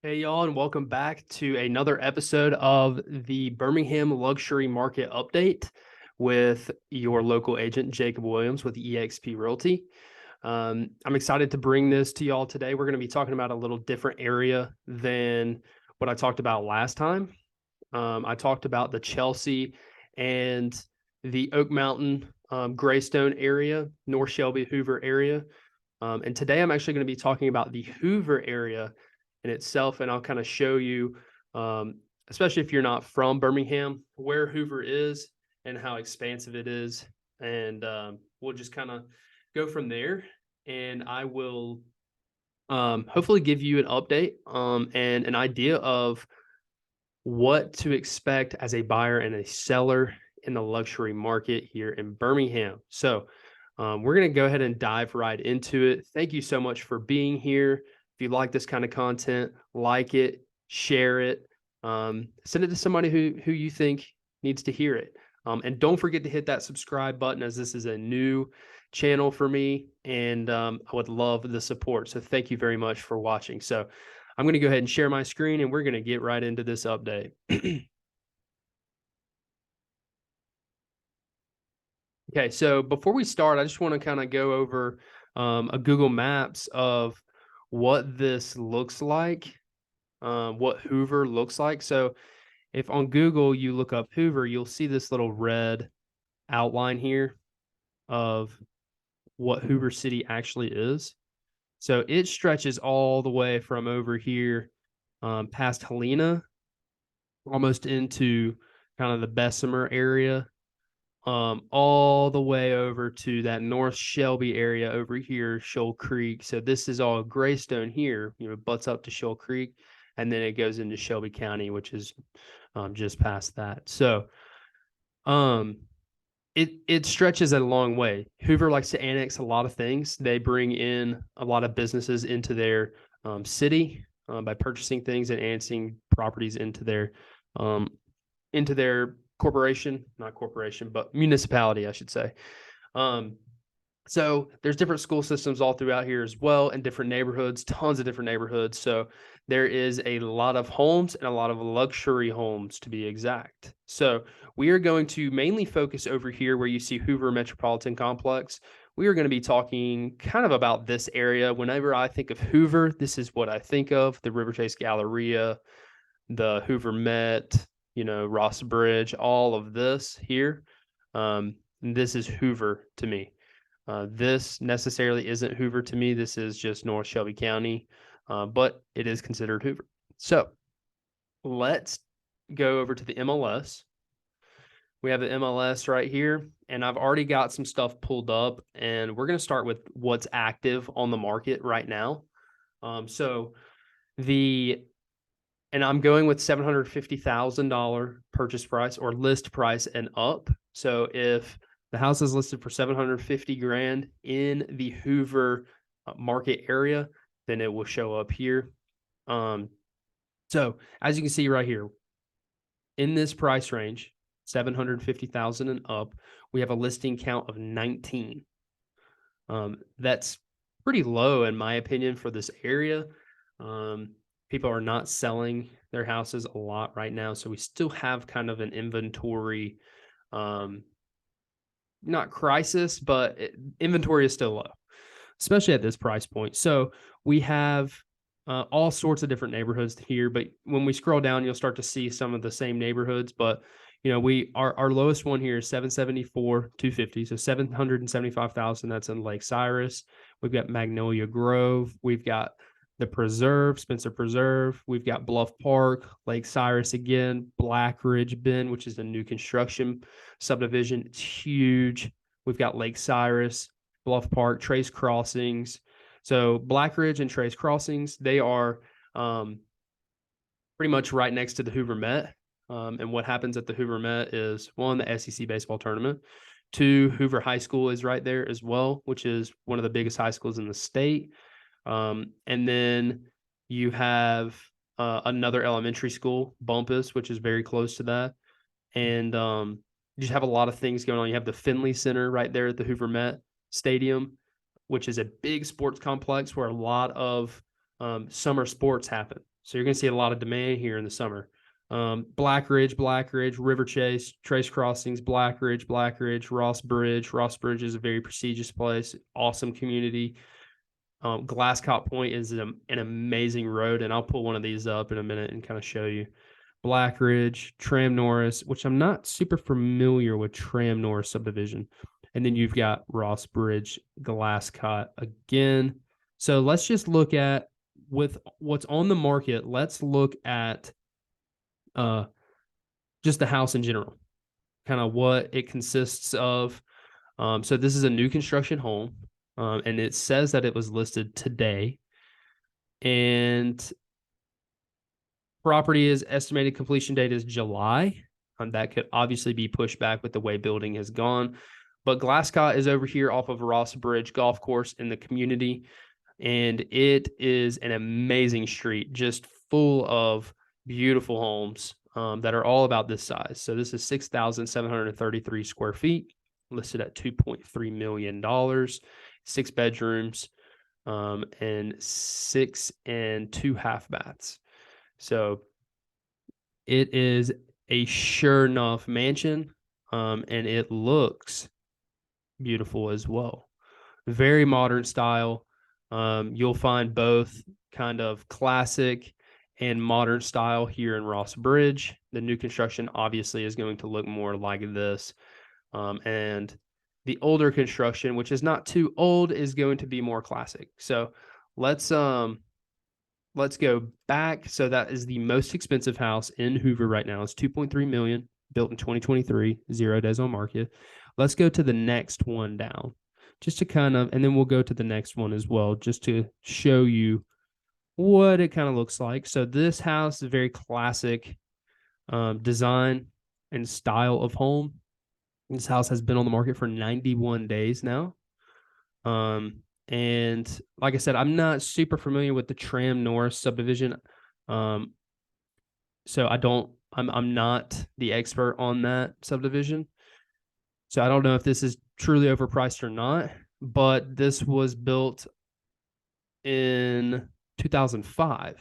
Hey, y'all, and welcome back to another episode of the Birmingham Luxury Market Update with your local agent, Jacob Williams with eXp Realty. I'm excited to bring this to y'all today. We're going to be talking about a little different area than what I talked about last time. I talked about the Chelsea and the Oak Mountain, Greystone area, North Shelby, Hoover area. And today I'm actually going to be talking about the Hoover area in itself, and I'll kind of show you, especially if you're not from Birmingham, where Hoover is and how expansive it is. And we'll just kind of go from there. And I will hopefully give you an update and an idea of what to expect as a buyer and a seller in the luxury market here in Birmingham. So we're going to go ahead and dive right into it. Thank you so much for being here. If you like this kind of content, like it, share it, send it to somebody who you think needs to hear it. And don't forget to hit that subscribe button, as this is a new channel for me, and I would love the support. So thank you very much for watching. So I'm going to go ahead and share my screen, and we're going to get right into this update. Okay, so before we start, I just want to kind of go over a Google Maps of what this looks like, what Hoover looks like. So if on Google you look up Hoover, you'll see this little red outline here of what Hoover City actually is. So it stretches all the way from over here past Helena, almost into kind of the Bessemer area, all the way over to that North Shelby area over here, Shoal Creek. So this is all Greystone here, butts up to Shoal Creek, and then it goes into Shelby County, which is just past that. So it stretches a long way. Hoover likes to annex a lot of things. They bring in a lot of businesses into their city by purchasing things and annexing properties into their corporation, not corporation, but municipality, I should say. So there's different school systems all throughout here as well, in different neighborhoods, tons of different neighborhoods. So there is a lot of homes and a lot of luxury homes, to be exact. So we are going to mainly focus over here where you see Hoover Metropolitan Complex. We are going to be talking kind of about this area. Whenever I think of Hoover, this is what I think of: the River Chase Galleria, the Hoover Met, Ross Bridge, all of this here. This is Hoover to me. This necessarily isn't Hoover to me. This is just North Shelby County, but it is considered Hoover. So let's go over to the MLS. We have the MLS right here, and I've already got some stuff pulled up, and we're going to start with what's active on the market right now. And I'm going with $750,000 purchase price or list price and up. So if the house is listed for $750,000 in the Hoover market area, then it will show up here. So as you can see right here, in this price range, $750,000 and up, we have a listing count of 19. That's pretty low in my opinion for this area. People are not selling their houses a lot right now, so we still have kind of an inventory, not crisis, but inventory is still low, especially at this price point. So we have all sorts of different neighborhoods here, but when we scroll down, you'll start to see some of the same neighborhoods. But our lowest one here is 774,250, so 775,000. That's in Lake Cyrus. We've got Magnolia Grove. We've got the Preserve, Spencer Preserve. We've got Bluff Park, Lake Cyrus again, Black Ridge Bend, which is a new construction subdivision. It's huge. We've got Lake Cyrus, Bluff Park, Trace Crossings. So Black Ridge and Trace Crossings, they are pretty much right next to the Hoover Met. And what happens at the Hoover Met is, one, the SEC baseball tournament. Two, Hoover High School is right there as well, which is one of the biggest high schools in the state. And then you have another elementary school, Bumpus, which is very close to that. And you just have a lot of things going on. You have the Finley Center right there at the Hoover Met Stadium, which is a big sports complex where a lot of summer sports happen. So you're going to see a lot of demand here in the summer. Black Ridge, River Chase, Trace Crossings, Black Ridge, Ross Bridge. Ross Bridge is a very prestigious place, awesome community. Glasscock Point is an amazing road, and I'll pull one of these up in a minute and kind of show you. Black Ridge, Tram Norris, which I'm not super familiar with Tram Norris subdivision. And then you've got Ross Bridge, Glasscock again. So let's just look at with what's on the market. Let's look at just the house in general, kind of what it consists of. So this is a new construction home, and it says that it was listed today. And property is estimated completion date is July. That could obviously be pushed back with the way building has gone. But Glasscock is over here off of Ross Bridge Golf Course in the community. And it is an amazing street, just full of beautiful homes that are all about this size. So this is 6,733 square feet, listed at $2.3 million, 6 bedrooms, and 6 and 2 half baths. So it is a sure enough mansion, and it looks beautiful as well. Very modern style. You'll find both kind of classic and modern style here in Ross Bridge. The new construction obviously is going to look more like this. And the older construction, which is not too old, is going to be more classic. So let's go back. So that is the most expensive house in Hoover right now. It's $2.3 million, built in 2023, 0 days on market. Let's go to the next one down, just to kind of, and then we'll go to the next one as well, just to show you what it kind of looks like. So this house is a very classic design and style of home. This house has been on the market for 91 days now. And like I said, I'm not super familiar with the Tram Norris subdivision. So I'm not the expert on that subdivision. So I don't know if this is truly overpriced or not, but this was built in 2005.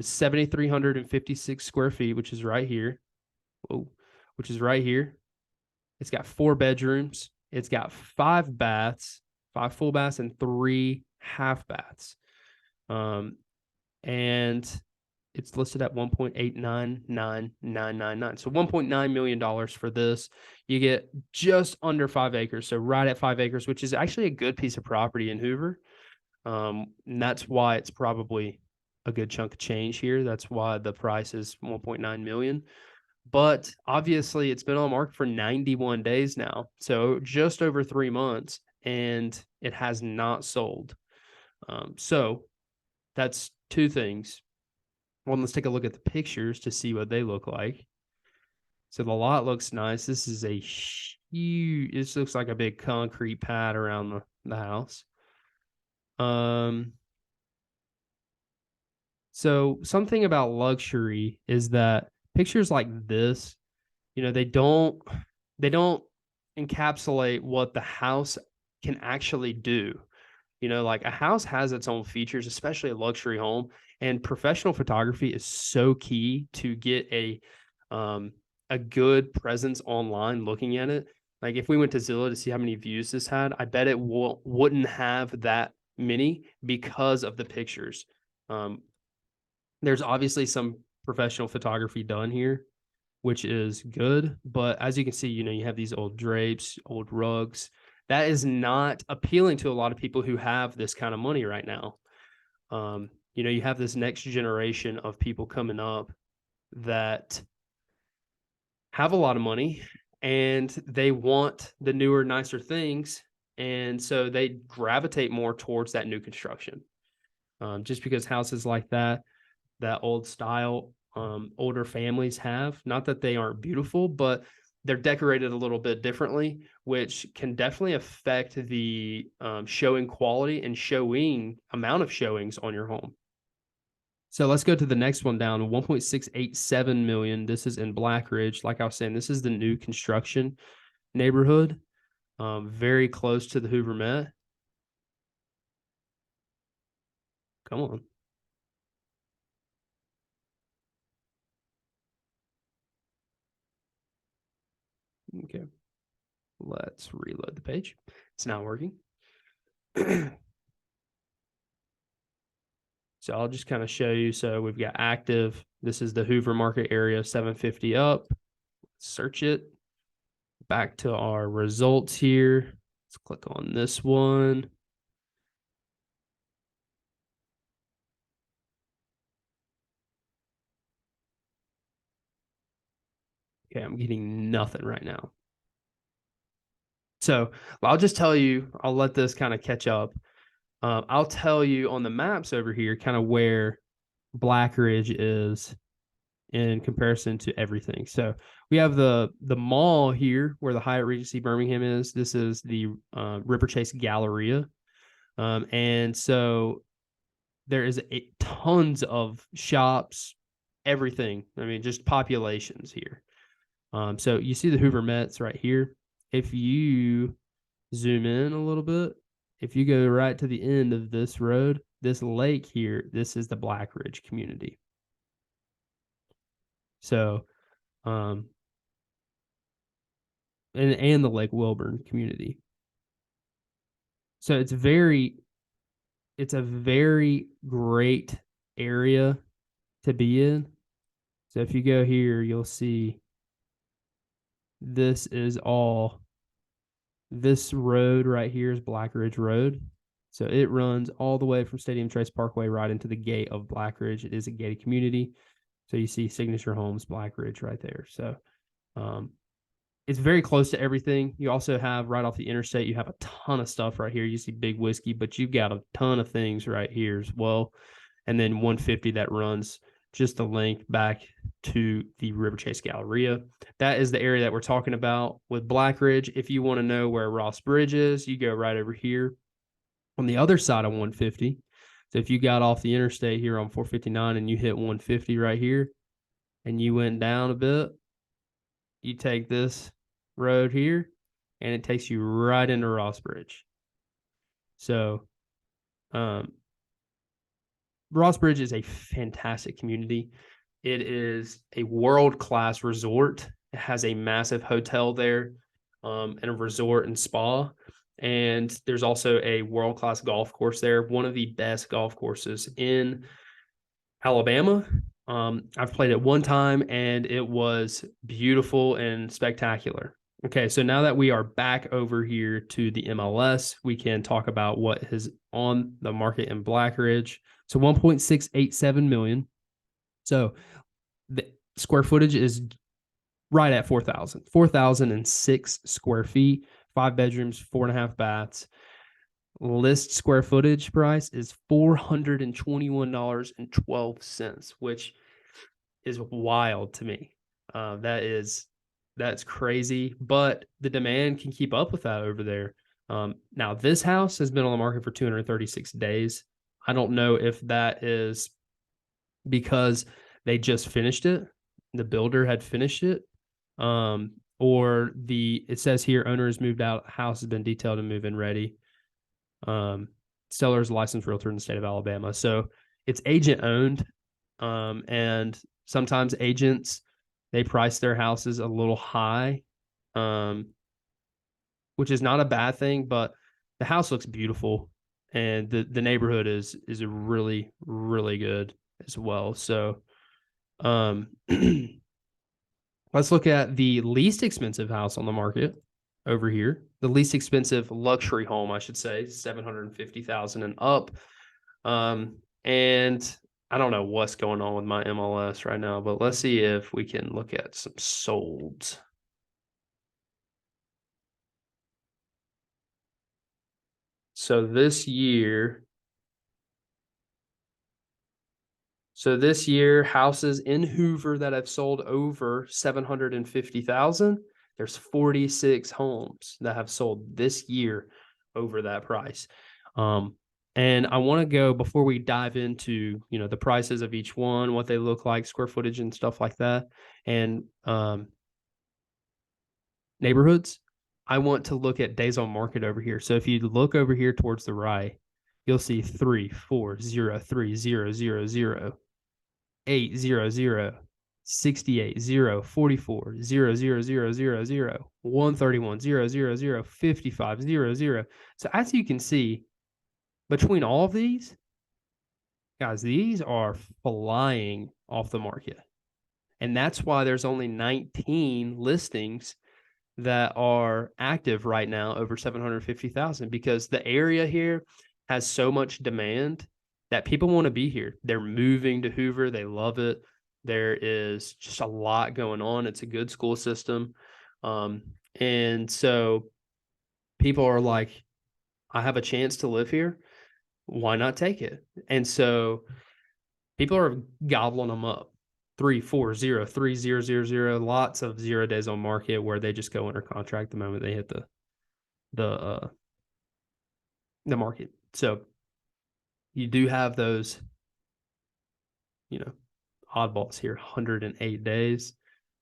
7,356 square feet, which is right here. Which is right here. It's got 4 bedrooms. It's got 5 baths, 5 full baths, and 3 half baths. And it's listed at $1.899999. So $1.9 million for this. You get just under 5 acres. So right at 5 acres, which is actually a good piece of property in Hoover. And that's why it's probably a good chunk of change here. That's why the price is $1.9 million. But obviously it's been on the market for 91 days now. So just over 3 months, and it has not sold. So that's 2 things. One, let's take a look at the pictures to see what they look like. So the lot looks nice. This is a huge, this looks like a big concrete pad around the house. So something about luxury is that pictures like this, they don't encapsulate what the house can actually do. Like a house has its own features, especially a luxury home, and professional photography is so key to get a good presence online looking at it. Like if we went to Zillow to see how many views this had, I bet it wouldn't have that many because of the pictures. There's obviously some professional photography done here, which is good. But as you can see, you have these old drapes, old rugs. That is not appealing to a lot of people who have this kind of money right now. You have this next generation of people coming up that have a lot of money and they want the newer, nicer things. And so they gravitate more towards that new construction. Just because houses like that old style, older families have, not that they aren't beautiful, but they're decorated a little bit differently, which can definitely affect the showing quality and showing amount of showings on your home. So let's go to the next one down, 1.687 million. This is in Black Ridge. Like I was saying, this is the new construction neighborhood, very close to the Hoover Met. Come on. Okay. Let's reload the page. It's not working. So I'll just kind of show you. So we've got active. This is the Hoover market area, 750 up. Search it. Back to our results here. Let's click on this one. Okay, I'm getting nothing right now. So I'll just tell you, I'll let this kind of catch up. I'll tell you on the maps over here kind of where Black Ridge is in comparison to everything. So we have the mall here where the Hyatt Regency Birmingham is. This is the River Chase Galleria. And so there is tons of shops, everything. I mean, just populations here. So you see the Hoover Mets right here. If you zoom in a little bit, if you go right to the end of this road, this lake here, this is the Black Ridge community. So, and the Lake Wilburn community. So it's a very great area to be in. So if you go here, you'll see this road right here is Black Ridge Road. So it runs all the way from Stadium Trace Parkway right into the gate of Black Ridge. It is a gated community. So you see Signature Homes, Black Ridge right there. So it's very close to everything. You also have right off the interstate, you have a ton of stuff right here. You see Big Whiskey, but you've got a ton of things right here as well. And then 150 that runs just the link back to the River Chase Galleria. That is the area that we're talking about with Black Ridge. If you want to know where Ross Bridge is, you go right over here on the other side of 150. So if you got off the interstate here on 459 and you hit 150 right here and you went down a bit, you take this road here and it takes you right into Ross Bridge. So Ross Bridge is a fantastic community. It is a world-class resort. It has a massive hotel there and a resort and spa. And there's also a world-class golf course there, one of the best golf courses in Alabama. I've played it one time and it was beautiful and spectacular. Okay, so now that we are back over here to the MLS, we can talk about what is on the market in Black Ridge. So 1.687 million. So the square footage is right at 4,006 square feet, 5 bedrooms, 4.5 baths. List square footage price is $421.12, which is wild to me. That's crazy, but the demand can keep up with that over there. Now this house has been on the market for 236 days. I don't know if that is because they just finished it, the builder had finished it, or it says here owner has moved out, house has been detailed and move-in ready. Seller's licensed realtor in the state of Alabama. So it's agent owned. And sometimes agents, they price their houses a little high, which is not a bad thing, but the house looks beautiful and the neighborhood is really, really good as well. So, let's look at the least expensive house on the market over here. The least expensive luxury home, I should say, $750,000 and up. And I don't know what's going on with my MLS right now, but let's see if we can look at some solds. So this year, houses in Hoover that have sold over 750,000, there's 46 homes that have sold this year over that price. And I want to go, before we dive into, the prices of each one, what they look like, square footage and stuff like that, and neighborhoods, I want to look at days on market over here. So if you look over here towards the right, you'll see 3, 4, 0, 3, 0, 0, 0, 8, 0, 0, 68, 0, 44, 0, 0, 0, 0, 0, 131, 0, 0, 0, 55, 0, 0. So as you can see, between all of these, guys, these are flying off the market. And that's why there's only 19 listings that are active right now over 750,000, because the area here has so much demand that people want to be here. They're moving to Hoover. They love it. There is just a lot going on. It's a good school system. And so people are like, I have a chance to live here. Why not take it? And so people are gobbling them up. 3, 4, 0, 3, 0, 0, 0. Lots of 0 days on market where they just go under contract the moment they hit the market. So you do have those, oddballs here. 108 days.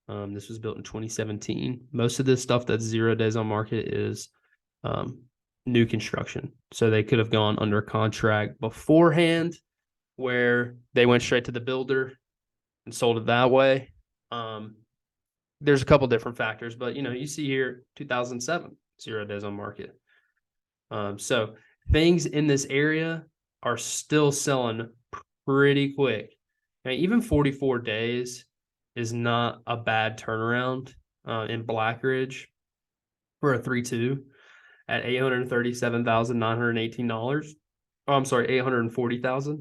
This was built in 2017. Most of this stuff that's 0 days on market is new construction. So they could have gone under contract beforehand, where they went straight to the builder and sold it that way. There's a couple different factors, but you see here 2007, 0 days on market. So things in this area are still selling pretty quick. Now, even 44 days is not a bad turnaround in Blackridge for a 3-2 at $837,918. Oh, I'm sorry, $840,000.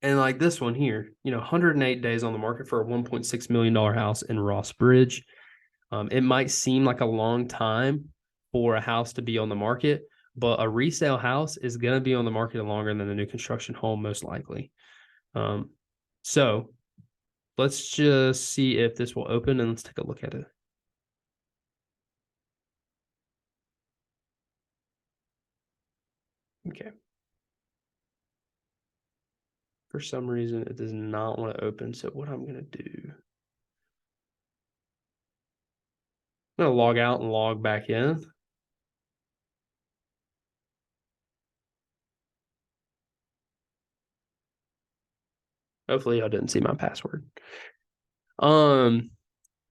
And like this one here, 108 days on the market for a $1.6 million house in Ross Bridge. It might seem like a long time for a house to be on the market, but a resale house is going to be on the market longer than a new construction home, most likely. So let's just see if this will open, and let's take a look at it. Okay. For some reason, it does not want to open. So what I'm going to do, I'm going to log out and log back in. Hopefully I didn't see my password. All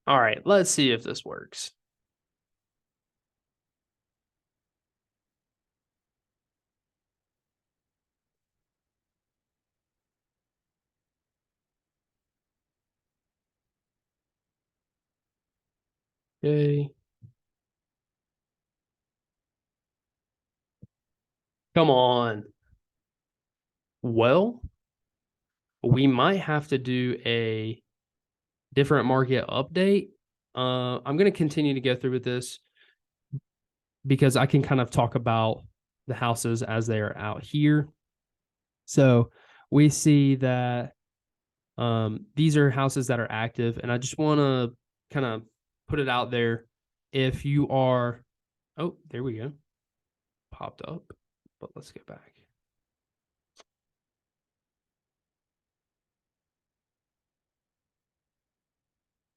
right, let's see if this works. Okay. Come on. Well, we might have to do a different market update. I'm going to continue to go through with this because I can kind of talk about the houses as they are out here. So we see that these are houses that are active, and I just want to kind of put it out there. If you are, oh, there we go, popped up, but let's get back.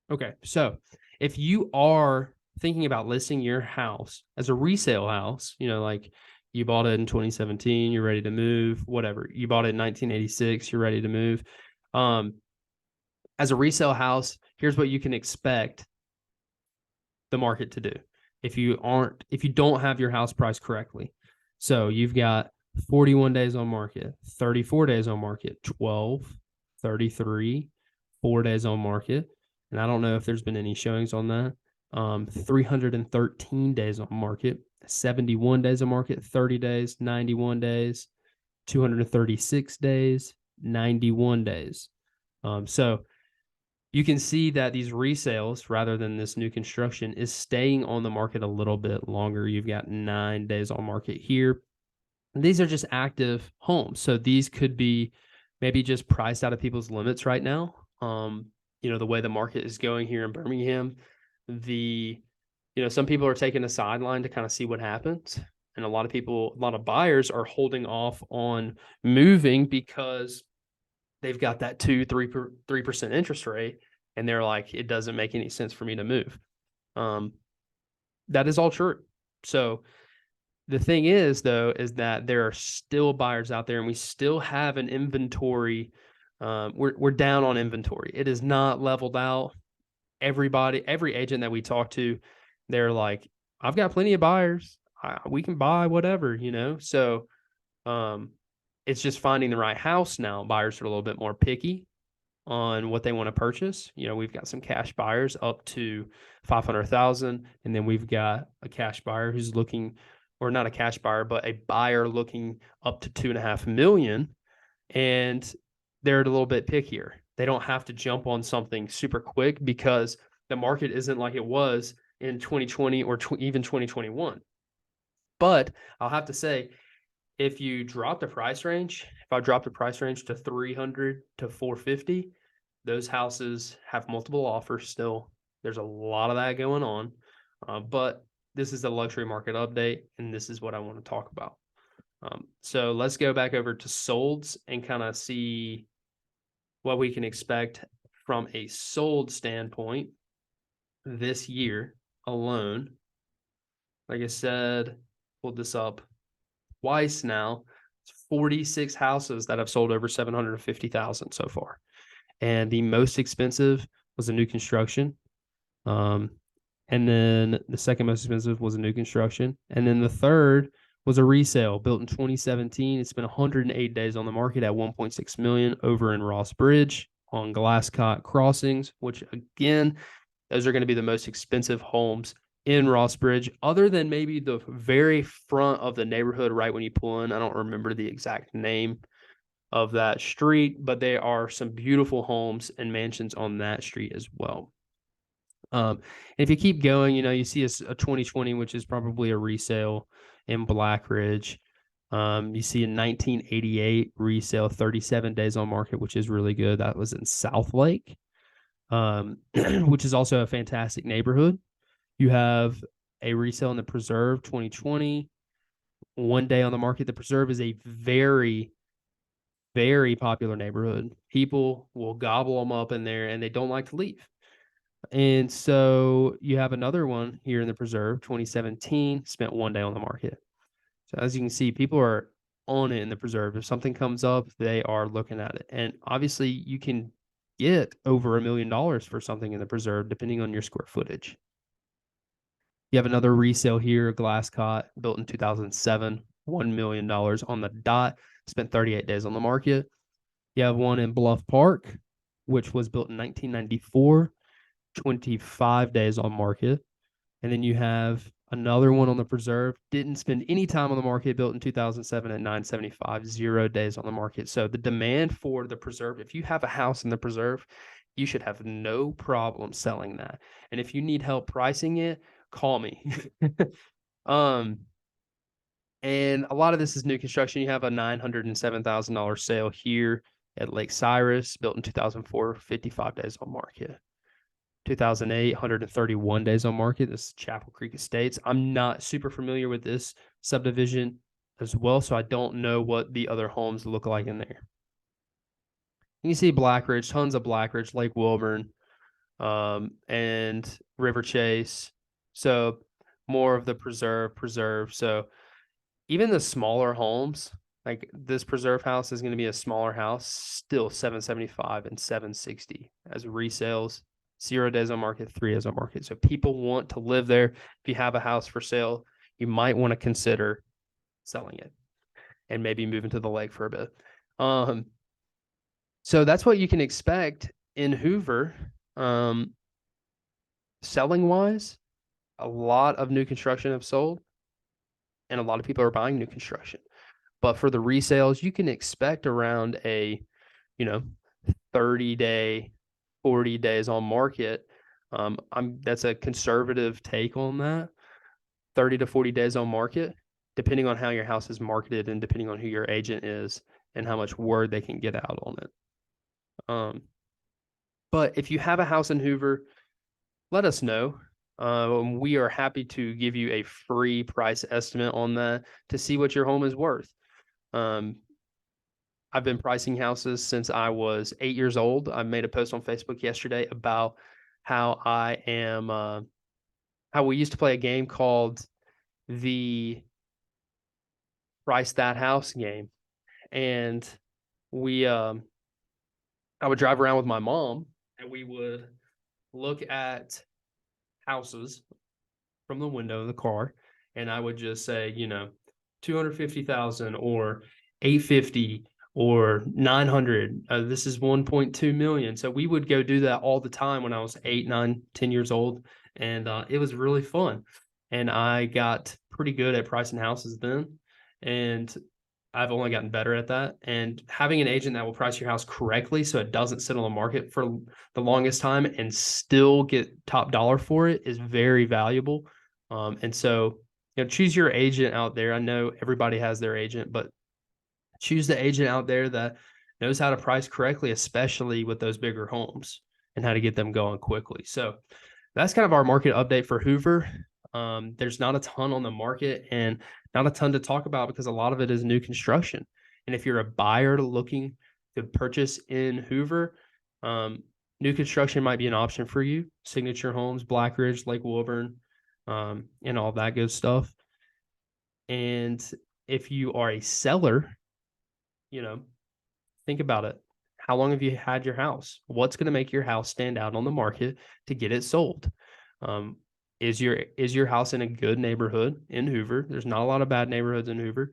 Okay, so if you are thinking about listing your house as a resale house, like you bought it in 2017, you're ready to move, whatever. You bought it in 1986, you're ready to move. As a resale house, here's what you can expect the market to do if you don't have your house priced correctly. So you've got 41 days on market, 34 days on market, 12, 33, 4 days on market. And I don't know if there's been any showings on that. 313 days on market, 71 days on market, 30 days, 91 days, 236 days, 91 days. So you can see that these resales, rather than this new construction, is staying on the market a little bit longer. You've got 9 days on market here. And these are just active homes. So these could be maybe just priced out of people's limits right now. The way the market is going here in Birmingham, some people are taking a sideline to kind of see what happens. And a lot of buyers are holding off on moving because they've got that 3% interest rate, and they're like, it doesn't make any sense for me to move. That is all true. So the thing is, though, is that there are still buyers out there, and we still have an inventory We're down on inventory. It is not leveled out. Every agent that we talk to, they're like, I've got plenty of buyers. We can buy whatever, you know? So it's just finding the right house now. Buyers are a little bit more picky on what they want to purchase. You know, we've got some cash buyers up to 500,000, and then we've got a cash buyer who's looking, or not a cash buyer, but a buyer looking up to 2.5 million, and they're a little bit pickier. They don't have to jump on something super quick because the market isn't like it was in 2020 or even 2021. But I'll have to say, if you drop the price range, if I drop the price range to 300 to 450, those houses have multiple offers still. There's a lot of that going on. But this is a luxury market update, and this is what I want to talk about. So let's go back over to solds and kind of see what we can expect from a sold standpoint this year alone. Like I said, pulled this up twice now. It's 46 houses that have sold over 750,000 so far. And the most expensive was a new construction. And then the second most expensive was a new construction. And then the third was a resale built in 2017. It's been 108 days on the market at 1.6 million over in Ross Bridge on Glasscock Crossings, which again, those are going to be the most expensive homes in Ross Bridge, other than maybe the very front of the neighborhood right when you pull in. I don't remember the exact name of that street, but there are some beautiful homes and mansions on that street as well. If you keep going, you know, you see a 2020, which is probably a resale in Black Ridge. You see a 1988 resale, 37 days on market, which is really good. That was in South Lake, which is also a fantastic neighborhood. You have a resale in the Preserve 2020, 1 day on the market. The Preserve is a very, very popular neighborhood. People will gobble them up in there, and they don't like to leave. And so you have another one here in the Preserve, 2017, spent 1 day on the market. So as you can see, people are on it in the Preserve. If something comes up, they are looking at it. And obviously you can get over $1 million for something in the Preserve, depending on your square footage. You have another resale here, Glasscock, built in 2007, $1 million on the dot, spent 38 days on the market. You have one in Bluff Park, which was built in 1994, 25 days on market. And then you have another one on the Preserve, didn't spend any time on the market, built in 2007 at 975, 0 days on the market. So the demand for the Preserve, if you have a house in the Preserve, you should have no problem selling that. And if you need help pricing it, call me. And a lot of this is new construction. You have a $907,000 sale here at Lake Cyrus, built in 2004, 55 days on market. 2008, 131 days on market. This is Chapel Creek Estates. I'm not super familiar with this subdivision as well, so I don't know what the other homes look like in there. You can see Black Ridge, tons of Black Ridge, Lake Wilburn, and River Chase. So more of the preserve. So even the smaller homes, like this Preserve house is going to be a smaller house, still 775 and 760 as resales. 0 days on market, 3 days on market. So people want to live there. If you have a house for sale, you might want to consider selling it and maybe moving to the lake for a bit. So that's what you can expect in Hoover. Selling wise, a lot of new construction have sold, and a lot of people are buying new construction. But for the resales, you can expect around a, 30-day, 40 days on market. That's a conservative take on that. 30 to 40 days on market, depending on how your house is marketed and depending on who your agent is and how much word they can get out on it. But if you have a house in Hoover, let us know. We are happy to give you a free price estimate on that to see what your home is worth. I've been pricing houses since I was 8 years old. I made a post on Facebook yesterday about how how we used to play a game called the Price That House game. And we I would drive around with my mom and we would look at houses from the window of the car, and I would just say, 250,000 or 850 or 900. This is 1.2 million. So we would go do that all the time when I was 8, 9, 10 years old. And it was really fun. And I got pretty good at pricing houses then. And I've only gotten better at that. And having an agent that will price your house correctly so it doesn't sit on the market for the longest time and still get top dollar for it is very valuable. And so, choose your agent out there. I know everybody has their agent, but choose the agent out there that knows how to price correctly, especially with those bigger homes and how to get them going quickly. So that's kind of our market update for Hoover. There's not a ton on the market and not a ton to talk about because a lot of it is new construction. And if you're a buyer looking to purchase in Hoover, new construction might be an option for you. Signature Homes, Blackridge, Lake Woburn, and all that good stuff. And if you are a seller, think about it. How long have you had your house? What's going to make your house stand out on the market to get it sold? Is your house in a good neighborhood in Hoover? There's not a lot of bad neighborhoods in Hoover,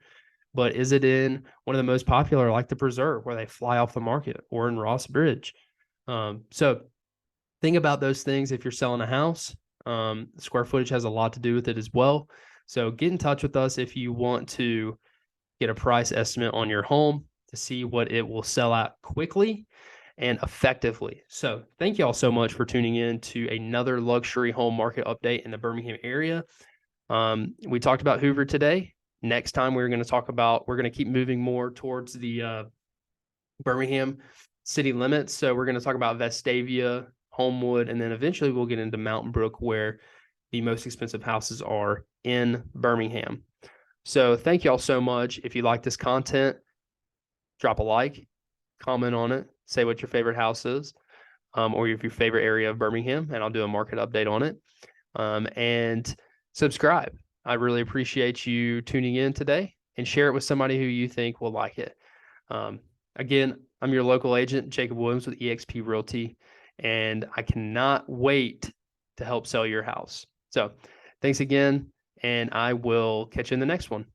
but is it in one of the most popular, like the Preserve, where they fly off the market, or in Ross Bridge? So think about those things if you're selling a house. Square footage has a lot to do with it as well. So get in touch with us if you want to get a price estimate on your home to see what it will sell at quickly and effectively. So thank you all so much for tuning in to another luxury home market update in the Birmingham area. We talked about Hoover today. Next time we're going to keep moving more towards the Birmingham city limits. So we're going to talk about Vestavia, Homewood, and then eventually we'll get into Mountain Brook, where the most expensive houses are in Birmingham. So thank you all so much. If you like this content, drop a like, comment on it, say what your favorite house is, or your favorite area of Birmingham, and I'll do a market update on it. And subscribe. I really appreciate you tuning in today, and share it with somebody who you think will like it. Again, I'm your local agent, Jacob Williams with eXp Realty, and I cannot wait to help sell your house. So thanks again, and I will catch you in the next one.